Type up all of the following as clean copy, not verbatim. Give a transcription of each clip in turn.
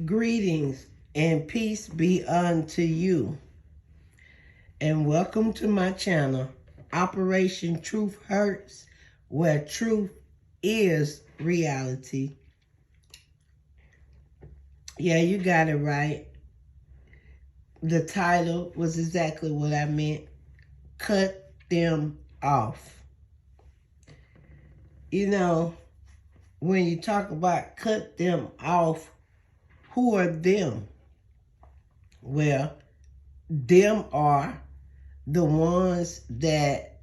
Greetings and peace be unto you. And welcome to my channel, Operation Truth Hurts, where truth is reality. Yeah, you got it right. The title was exactly what I meant. Cut them off. You know, when you talk about cut them off, who are them? Well, them are the ones that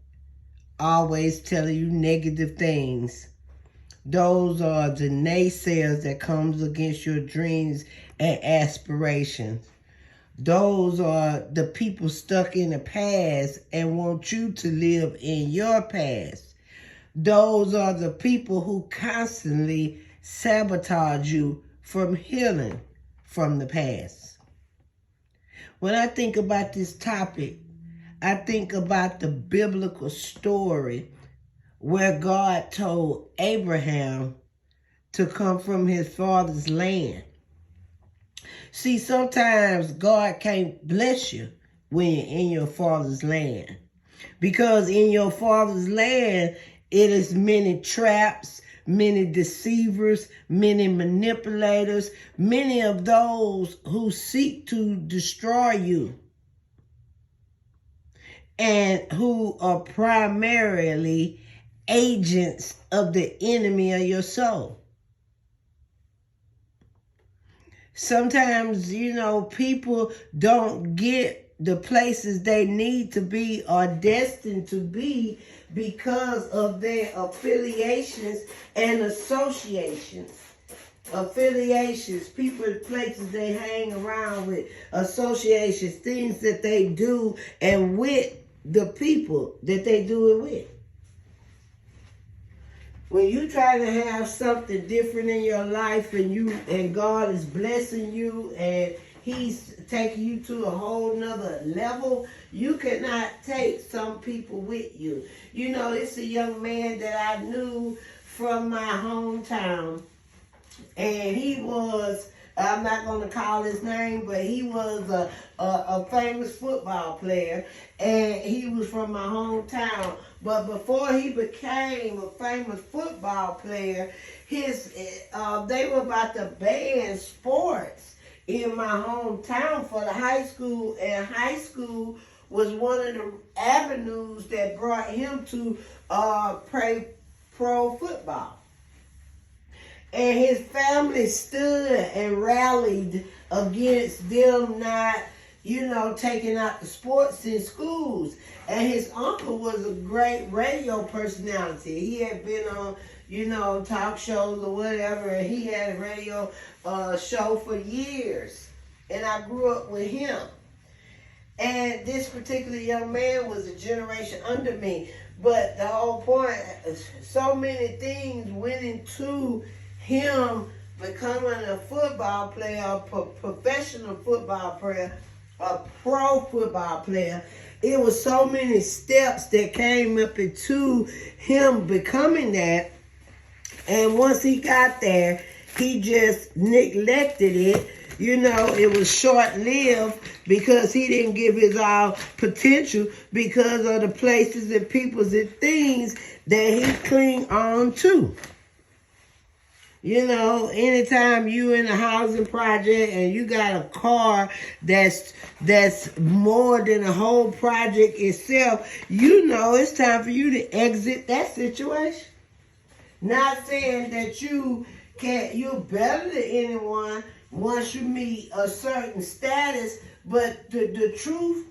always tell you negative things. Those are the naysayers that comes against your dreams and aspirations. Those are the people stuck in the past and want you to live in your past. Those are the people who constantly sabotage you from healing from the past. When I think about this topic, I think about the biblical story where God told Abraham to come from his father's land. See, sometimes God can't bless you when you're in your father's land. Because in your father's land, it is many traps, many deceivers, many manipulators, many of those who seek to destroy you, and who are primarily agents of the enemy of your soul. Sometimes, people don't get the places they need to be or destined to be because of their affiliations and associations. Affiliations, people, places they hang around with, associations, things that they do, and with the people that they do it with. When you try to have something different in your life and God is blessing you and He's taking you to a whole nother level, you cannot take some people with you. It's a young man that I knew from my hometown, and he was, I'm not going to call his name, but he was a famous football player, and he was from my hometown. But before he became a famous football player, they were about to ban sports in my hometown for the high school, and high school was one of the avenues that brought him to play pro football. And his family stood and rallied against them not, taking out the sports in schools. And his uncle was a great radio personality. He had been on, talk shows or whatever, and he had a radio show for years. And I grew up with him. And this particular young man was a generation under me. But the whole point, so many things went into him becoming a football player, a professional football player, a pro football player. It was so many steps that came up into him becoming that. And once he got there, he just neglected it. It was short-lived because he didn't give his all potential because of the places and peoples and things that he clung on to. Anytime you in a housing project and you got a car that's more than a whole project itself, it's time for you to exit that situation. Not saying that you're better than anyone once you meet a certain status, but the truth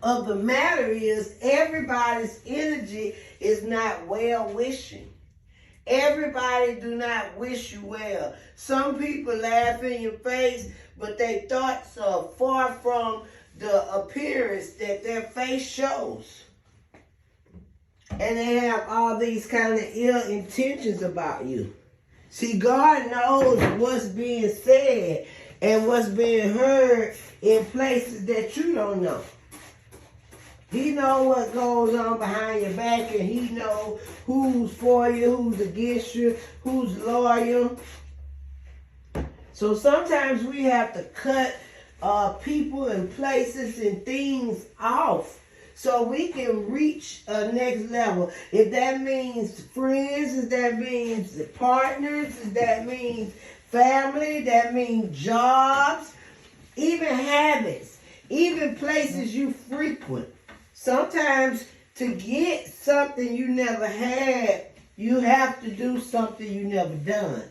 of the matter is everybody's energy is not well-wishing. Everybody do not wish you well. Some people laugh in your face, but their thoughts are far from the appearance that their face shows. And they have all these kind of ill intentions about you. See, God knows what's being said and what's being heard in places that you don't know. He knows what goes on behind your back, and he knows who's for you, who's against you, who's loyal. So sometimes we have to cut people and places and things off so we can reach a next level. If that means friends, if that means partners, if that means family, that means jobs, even habits, even places you frequent. Sometimes to get something you never had, you have to do something you never done.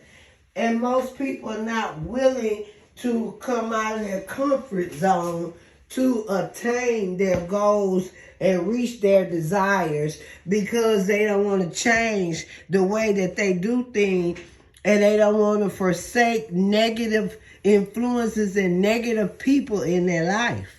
And most people are not willing to come out of their comfort zone to attain their goals and reach their desires because they don't want to change the way that they do things, and they don't want to forsake negative influences and negative people in their life.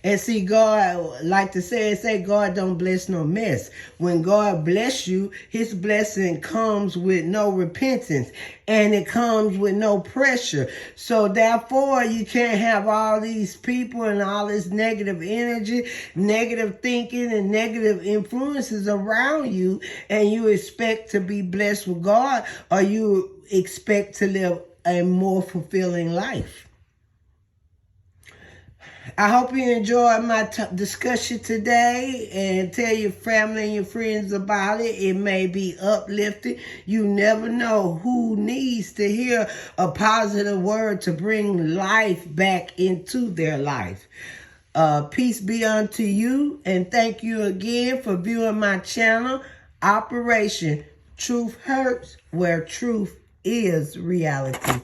And see, God, like to say God don't bless no mess. When God bless you, his blessing comes with no repentance and it comes with no pressure. So therefore, you can't have all these people and all this negative energy, negative thinking and negative influences around you, and you expect to be blessed with God, or you expect to live a more fulfilling life. I hope you enjoyed my discussion today, and tell your family and your friends about it. It may be uplifting. You never know who needs to hear a positive word to bring life back into their life. Peace be unto you, and thank you again for viewing my channel, Operation Truth Hurts, where truth is reality.